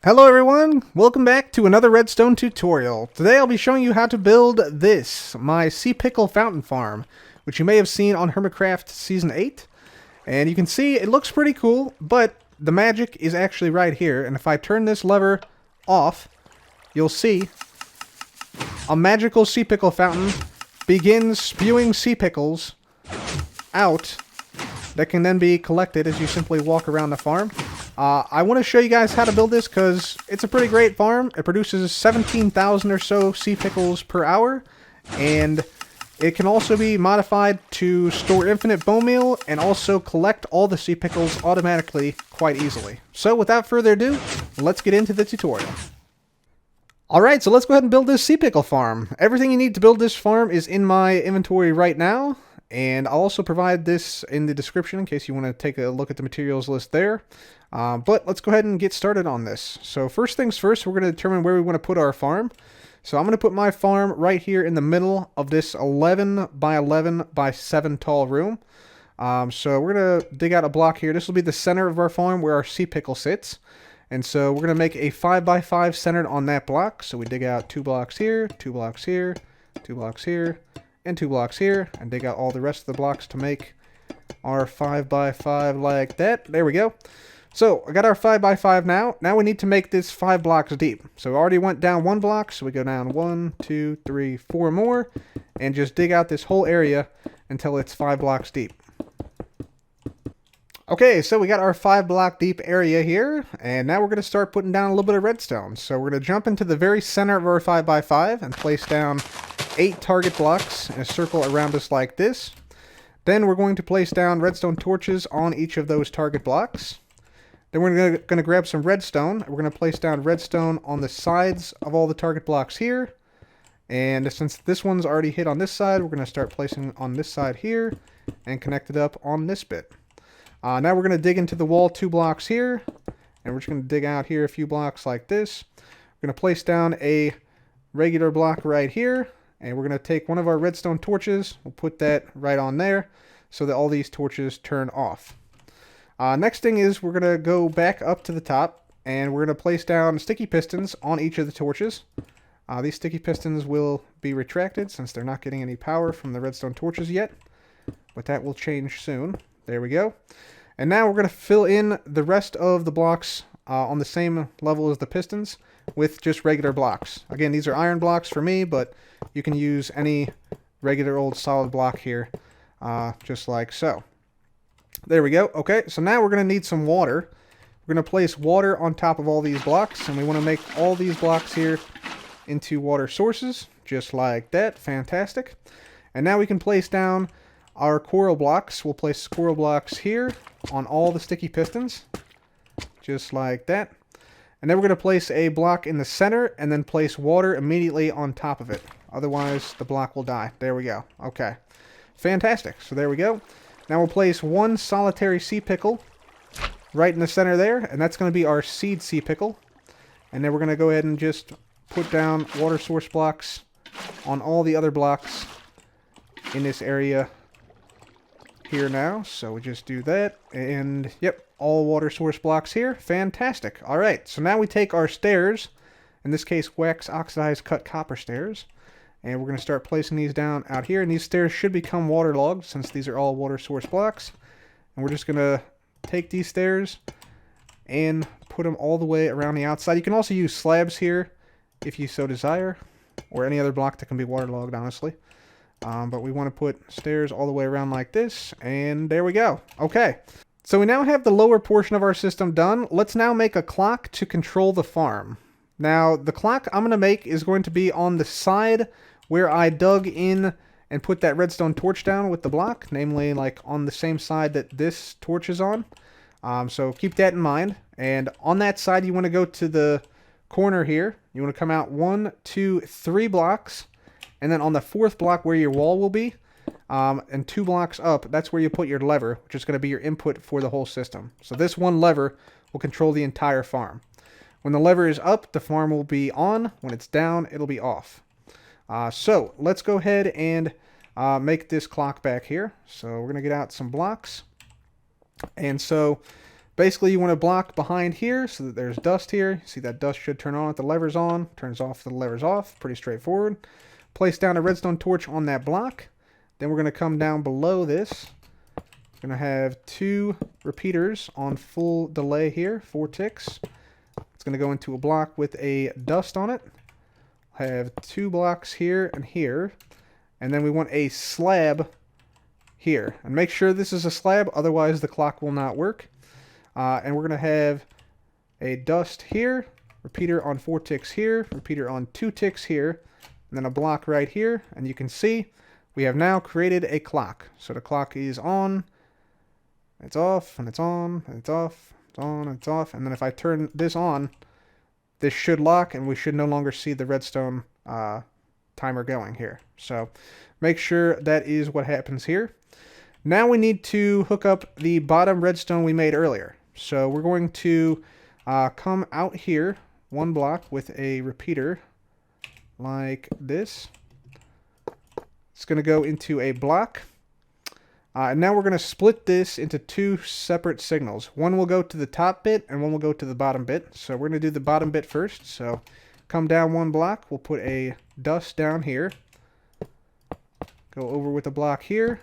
Hello everyone, welcome back to another Redstone tutorial. Today I'll be showing you how to build this, my Sea Pickle Fountain Farm, which you may have seen on Hermitcraft Season 8. And you can see it looks pretty cool, but the magic is actually right here. And if I turn this lever off, you'll see a magical Sea Pickle Fountain begins spewing sea pickles out that can then be collected as you simply walk around the farm. I want to show you guys how to build this because it's a pretty great farm. It produces 17,000 or so sea pickles per hour, and it can also be modified to store infinite bonemeal and also collect all the sea pickles automatically quite easily. So without further ado, let's get into the tutorial. Alright, so let's go ahead and build this sea pickle farm. Everything you need to build this farm is in my inventory right now, and I'll also provide this in the description in case you want to take a look at the materials list there. But let's go ahead and get started on this. So first things first, we're going to determine where we want to put our farm. So I'm going to put my farm right here in the middle of this 11 by 11 by 7 tall room. So we're going to dig out a block here. This will be the center of our farm where our sea pickle sits. And so we're going to make a 5 by 5 centered on that block. So we dig out 2 blocks here, 2 blocks here, 2 blocks here, and 2 blocks here, and dig out all the rest of the blocks to make our 5 by 5 like that. There we go. So I got our 5 by 5 now. Now we need to make this 5 blocks deep. So we already went down 1 block, so we go down 1, 2, 3, 4 more, and just dig out this whole area until it's 5 blocks deep. Okay, so we got our 5 block deep area here, and now we're going to start putting down a little bit of redstone. So we're going to jump into the very center of our 5 by 5 and place down 8 target blocks in a circle around us like this. Then we're going to place down redstone torches on each of those target blocks. Then we're going to grab some redstone. We're going to place down redstone on the sides of all the target blocks here. And since this one's already hit on this side, we're going to start placing on this side here and connect it up on this bit. Now we're going to dig into the wall 2 blocks here. And we're just going to dig out here a few blocks like this. We're going to place down a regular block right here. And we're going to take one of our redstone torches. We'll put that right on there so that all these torches turn off. Next thing is we're going to go back up to the top, and we're going to place down sticky pistons on each of the torches. These sticky pistons will be retracted since they're not getting any power from the redstone torches yet, but that will change soon. There we go. And now we're going to fill in the rest of the blocks on the same level as the pistons with just regular blocks. Again, these are iron blocks for me, but you can use any regular old solid block here, just like so. There we go. Okay, so now we're going to need some water. We're going to place water on top of all these blocks, and we want to make all these blocks here into water sources, just like that. Fantastic. And now we can place down our coral blocks. We'll place coral blocks here on all the sticky pistons, just like that. And then we're going to place a block in the center, and then place water immediately on top of it. Otherwise, the block will die. There we go. Okay. Fantastic. So there we go. Now we'll place 1 solitary sea pickle right in the center there, and that's going to be our seed sea pickle. And then we're going to go ahead and just put down water source blocks on all the other blocks in this area here now. So we just do that, and yep, all water source blocks here. Fantastic. All right, so now we take our stairs, in this case wax oxidized cut copper stairs, and we're going to start placing these down out here. And these stairs should become waterlogged since these are all water source blocks. And we're just going to take these stairs and put them all the way around the outside. You can also use slabs here if you so desire, or any other block that can be waterlogged, honestly. But we want to put stairs all the way around like this, and there we go. Okay, so we now have the lower portion of our system done. Let's now make a clock to control the farm. Now, the clock I'm going to make is going to be on the side where I dug in and put that redstone torch down with the block, namely like on the same side that this torch is on. So keep that in mind. And on that side, you want to go to the corner here. You want to come out 1, 2, 3 blocks. And then on the 4th block where your wall will be, and 2 blocks up, that's where you put your lever, which is going to be your input for the whole system. So this one lever will control the entire farm. When the lever is up, the farm will be on. When it's down, it'll be off. So let's go ahead and make this clock back here. So we're going to get out some blocks. And so Basically, you want to block behind here so that there's dust here. See that dust should turn on if the lever's on. Turns off if the lever's off. Pretty straightforward. Place down a redstone torch on that block. Then we're going to come down below this. We're going to have 2 repeaters on full delay here, 4 ticks. It's going to go into a block with a dust on it. Have 2 blocks here and here. And then we want a slab here. And make sure this is a slab, otherwise the clock will not work. And we're going to have a dust here, repeater on 4 ticks here, repeater on 2 ticks here, and then a block right here. And you can see we have now created a clock. So the clock is on, it's off, and it's on, and it's off, it's on, and it's off. And then if I turn this on, this should lock, and we should no longer see the redstone timer going here. So make sure that is what happens here. Now we need to hook up the bottom redstone we made earlier. So we're going to come out here 1 block with a repeater like this. It's going to go into a block. And now we're going to split this into 2 separate signals. One will go to the top bit and one will go to the bottom bit. So we're going to do the bottom bit first. So come down 1 block. We'll put a dust down here. Go over with a block here.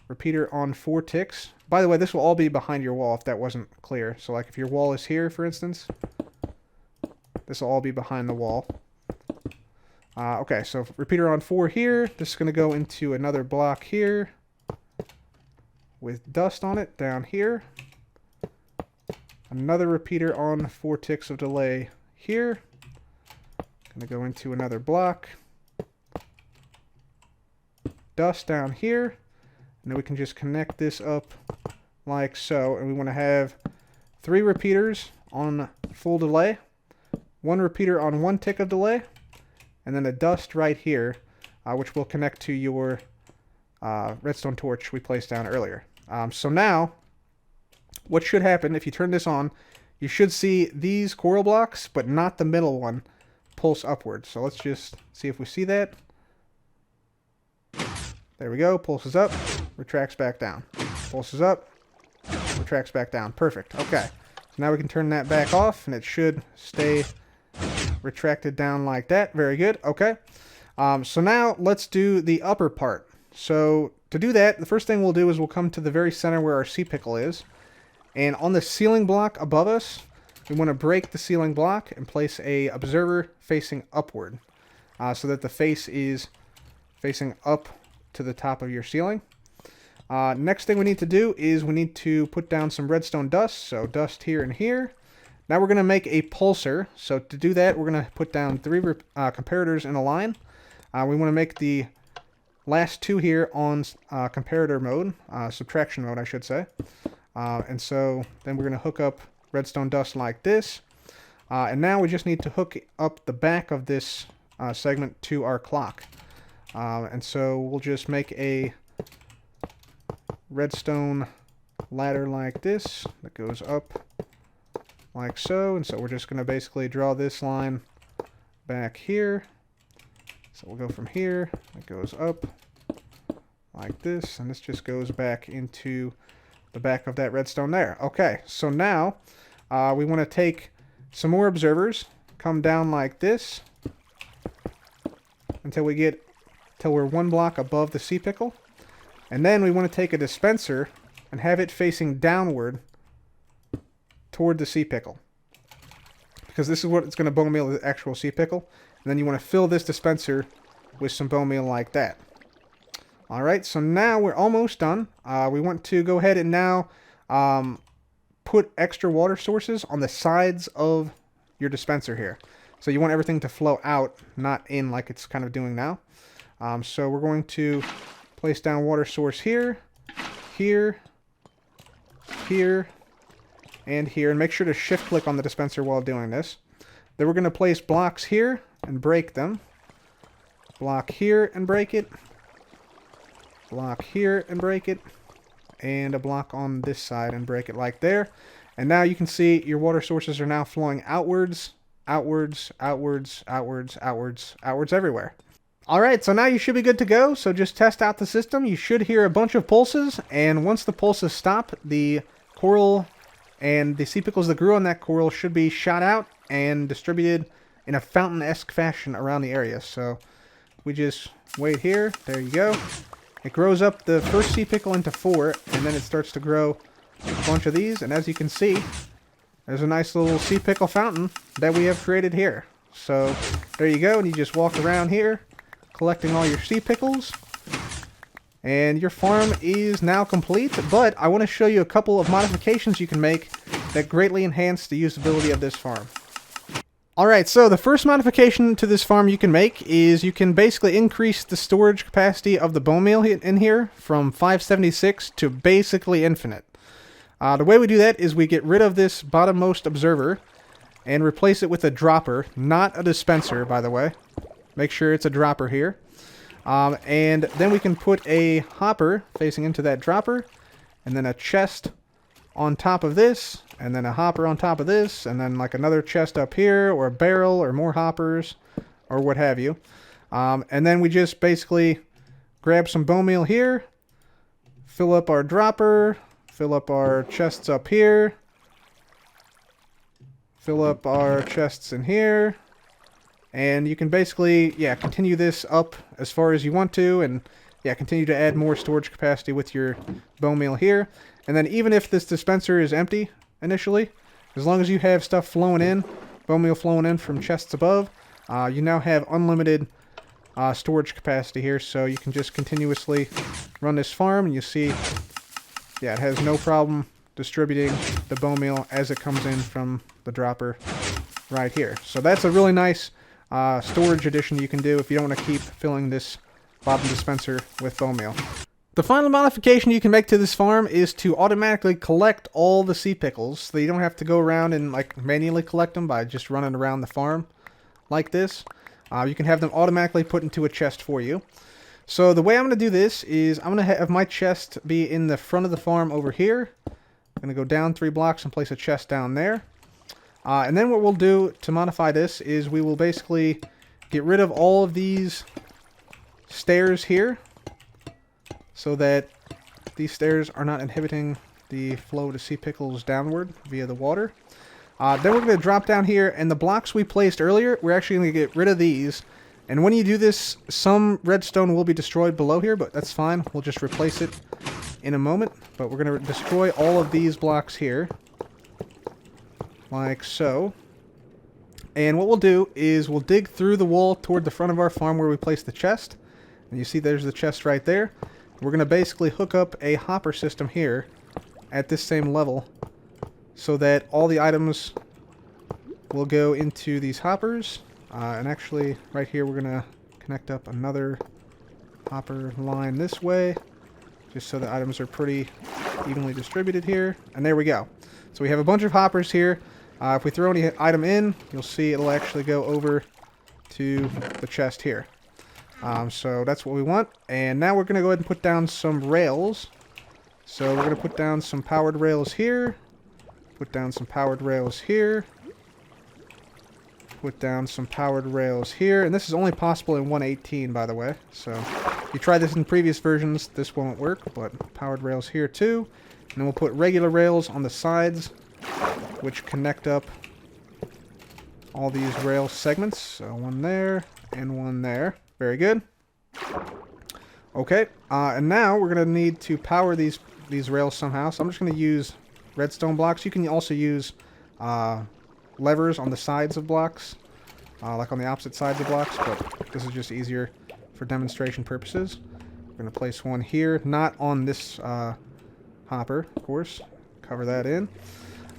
Repeater on 4 ticks. By the way, this will all be behind your wall if that wasn't clear. So like if your wall is here, for instance, this will all be behind the wall. Okay, so repeater on 4 here. This is going to go into another block here with dust on it down here. Another repeater on 4 ticks of delay here. Going to go into another block. Dust down here. And then we can just connect this up like so. And we want to have 3 repeaters on full delay. 1 repeater on 1 tick of delay. And then a dust right here, which will connect to your redstone torch we placed down earlier. So now, what should happen if you turn this on, you should see these coral blocks, but not the middle one, pulse upwards. So let's just see if we see that. There we go, pulses up, retracts back down. Pulses up, retracts back down. Perfect, okay. So now we can turn that back off, and it should stay retracted down like that. Very good, okay. So now let's do the upper part. So to do that, the first thing we'll do is we'll come to the very center where our Sea Pickle is. And on the ceiling block above us, we want to break the ceiling block and place a observer facing upward. So that the face is facing up to the top of your ceiling. Next thing we need to do is we need to put down some redstone dust. So dust here and here. Now we're going to make a pulsar. So to do that, we're going to put down 3 comparators in a line. We want to make the last 2 here on comparator mode, subtraction mode I should say. And so then we're going to hook up redstone dust like this. And now we just need to hook up the back of this segment to our clock. And so we'll just make a redstone ladder like this that goes up like so. And so we're just going to basically draw this line back here. So we'll go from here, it goes up like this, and this just goes back into the back of that redstone there. Okay, so now we want to take some more observers, come down like this until we're 1 block above the Sea Pickle. And then we want to take a dispenser and have it facing downward toward the Sea Pickle. Because this is what it's going to bone meal the actual Sea Pickle. And then you want to fill this dispenser with some bone meal like that. Alright, so now we're almost done. We want to go ahead and now put extra water sources on the sides of your dispenser here. So you want everything to flow out, not in like it's kind of doing now. So we're going to place down water source here, here, here, and here. And make sure to shift click on the dispenser while doing this. Then we're going to place blocks here and break them. Block here and break it. Block here and break it. And a block on this side and break it like there. And now you can see your water sources are now flowing outwards, outwards, outwards, outwards, outwards, outwards everywhere. Alright, so now you should be good to go. So just test out the system. You should hear a bunch of pulses. And once the pulses stop, the coral and the sea pickles that grew on that coral should be shot out and distributed in a fountain-esque fashion around the area. So we just wait here. There you go. It grows up the first sea pickle into 4, and then it starts to grow a bunch of these. And as you can see, there's a nice little sea pickle fountain that we have created here. So there you go, and you just walk around here collecting all your sea pickles. And your farm is now complete, but I want to show you a couple of modifications you can make that greatly enhance the usability of this farm. Alright, so the first modification to this farm you can make is you can basically increase the storage capacity of the Bonemeal in here from 576 to basically infinite. The way we do that is we get rid of this bottommost observer and replace it with a dropper, not a dispenser, by the way. Make sure it's a dropper here. And then we can put a hopper facing into that dropper, and then a chest on top of this, and then a hopper on top of this, and then like another chest up here, or a barrel, or more hoppers, or what have you. And then we just basically grab some Bonemeal here, fill up our dropper, fill up our chests up here, fill up our chests in here. And you can basically, continue this up as far as you want to, and continue to add more storage capacity with your Bonemeal here. And then even if this dispenser is empty initially, as long as you have stuff flowing in, Bonemeal flowing in from chests above, you now have unlimited storage capacity here, so you can just continuously run this farm, and you see, it has no problem distributing the Bonemeal as it comes in from the dropper right here. So that's a really nice storage addition you can do if you don't want to keep filling this bottom dispenser with Bonemeal. The final modification you can make to this farm is to automatically collect all the sea pickles, so you don't have to go around and like manually collect them by just running around the farm like this. You can have them automatically put into a chest for you. So the way I'm going to do this is I'm going to have my chest be in the front of the farm over here. I'm going to go down 3 blocks and place a chest down there. And then what we'll do to modify this is we will basically get rid of all of these stairs here so that these stairs are not inhibiting the flow to sea pickles downward via the water. Then we're going to drop down here, and the blocks we placed earlier, we're actually going to get rid of these. And when you do this, some redstone will be destroyed below here, but that's fine. We'll just replace it in a moment. But we're going to destroy all of these blocks here, like so. And what we'll do is we'll dig through the wall toward the front of our farm where we placed the chest. And you see there's the chest right there. We're going to basically hook up a hopper system here at this same level so that all the items will go into these hoppers. And actually, right here, we're going to connect up another hopper line this way, just so the items are pretty evenly distributed here. And there we go. So we have a bunch of hoppers here. If we throw any item in, you'll see it'll actually go over to the chest here. So that's what we want. And now we're going to go ahead and put down some rails. So we're going to put down some powered rails here. Put down some powered rails here. Put down some powered rails here. And this is only possible in 1.18, by the way. So if you try this in previous versions, this won't work. But powered rails here too. And then we'll put regular rails on the sides, which connect up all these rail segments. So one there and one there. Very good. Okay, and now we're going to need to power these rails somehow. So I'm just going to use redstone blocks. You can also use levers on the sides of blocks, like on the opposite sides of blocks, but this is just easier for demonstration purposes. We're going to place one here, not on this hopper, of course. Cover that in.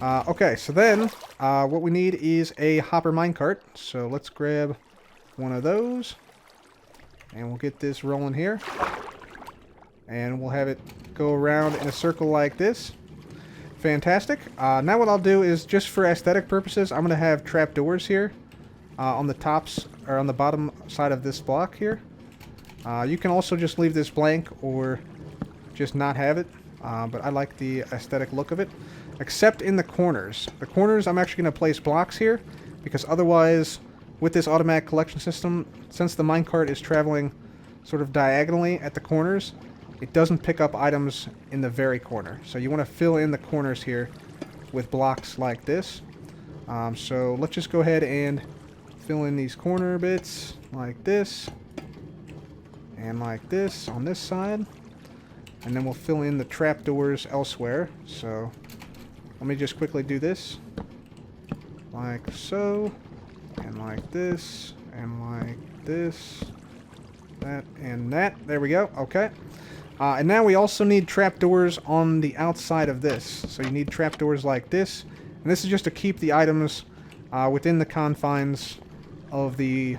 Okay, so then what we need is a hopper minecart. So let's grab one of those. And we'll get this rolling here. And we'll have it go around in a circle like this. Fantastic. Now what I'll do is, just for aesthetic purposes, I'm going to have trapdoors here on the tops, or on the bottom side of this block here. You can also just leave this blank or just not have it. But I like the aesthetic look of it. Except in the corners. The corners, I'm actually going to place blocks here, because otherwise, with this automatic collection system, since the minecart is traveling sort of diagonally at the corners, it doesn't pick up items in the very corner. So you want to fill in the corners here with blocks like this. So let's just go ahead and fill in these corner bits like this and like this on this side, and then we'll fill in the trapdoors elsewhere. So let me just quickly do this like so, and like this, and like this, that, and that. There we go. Okay. And now we also need trapdoors on the outside of this. So you need trapdoors like this. And this is just to keep the items within the confines of the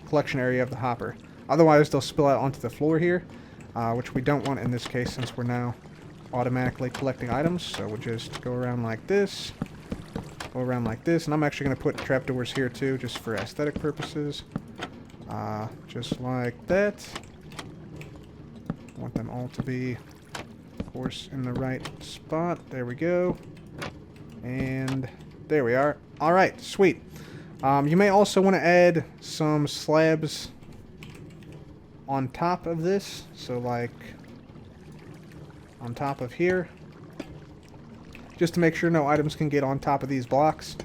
collection area of the hopper. Otherwise, they'll spill out onto the floor here, which we don't want in this case since we're now automatically collecting items. So we'll just go around like this, go around like this. And I'm actually going to put trapdoors here too, just for aesthetic purposes. Just like that. I want them all to be, of course, in the right spot. There we go. And there we are. Alright, sweet. You may also want to add some slabs on top of this. So like on top of here. Just to make sure no items can get on top of these blocks.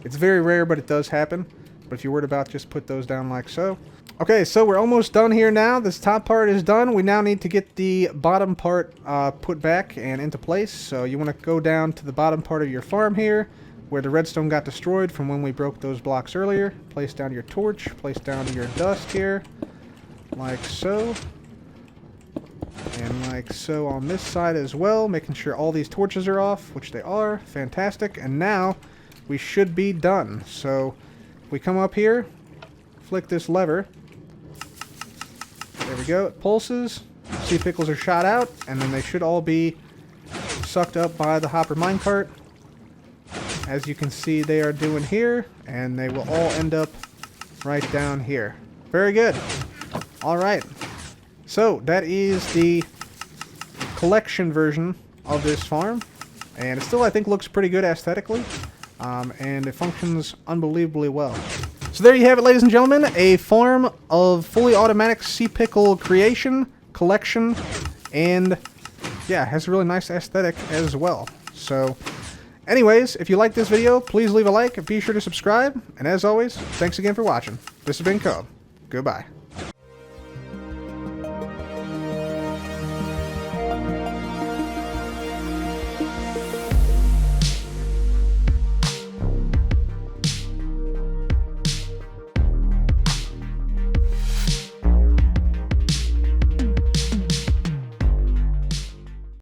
It's very rare, but it does happen. But if you're worried about, just put those down like so. Okay, so we're almost done here now. This top part is done. We now need to get the bottom part put back and into place. So you want to go down to the bottom part of your farm here, where the redstone got destroyed from when we broke those blocks earlier. Place down your torch. Place down your dust here, like so. And like so on this side as well, making sure all these torches are off, which they are. Fantastic. And now we should be done. So we come up here, flick this lever. There we go. It pulses. Sea pickles are shot out, and then they should all be sucked up by the hopper minecart. As you can see, they are doing here, and they will all end up right down here. Very good. All right. So that is the collection version of this farm, and it still, I think, looks pretty good aesthetically, and it functions unbelievably well. So there you have it, ladies and gentlemen, a farm of fully automatic sea pickle creation, collection, and yeah, has a really nice aesthetic as well. So anyways, if you like this video, please leave a like and be sure to subscribe. And as always, thanks again for watching. This has been Cub. Goodbye.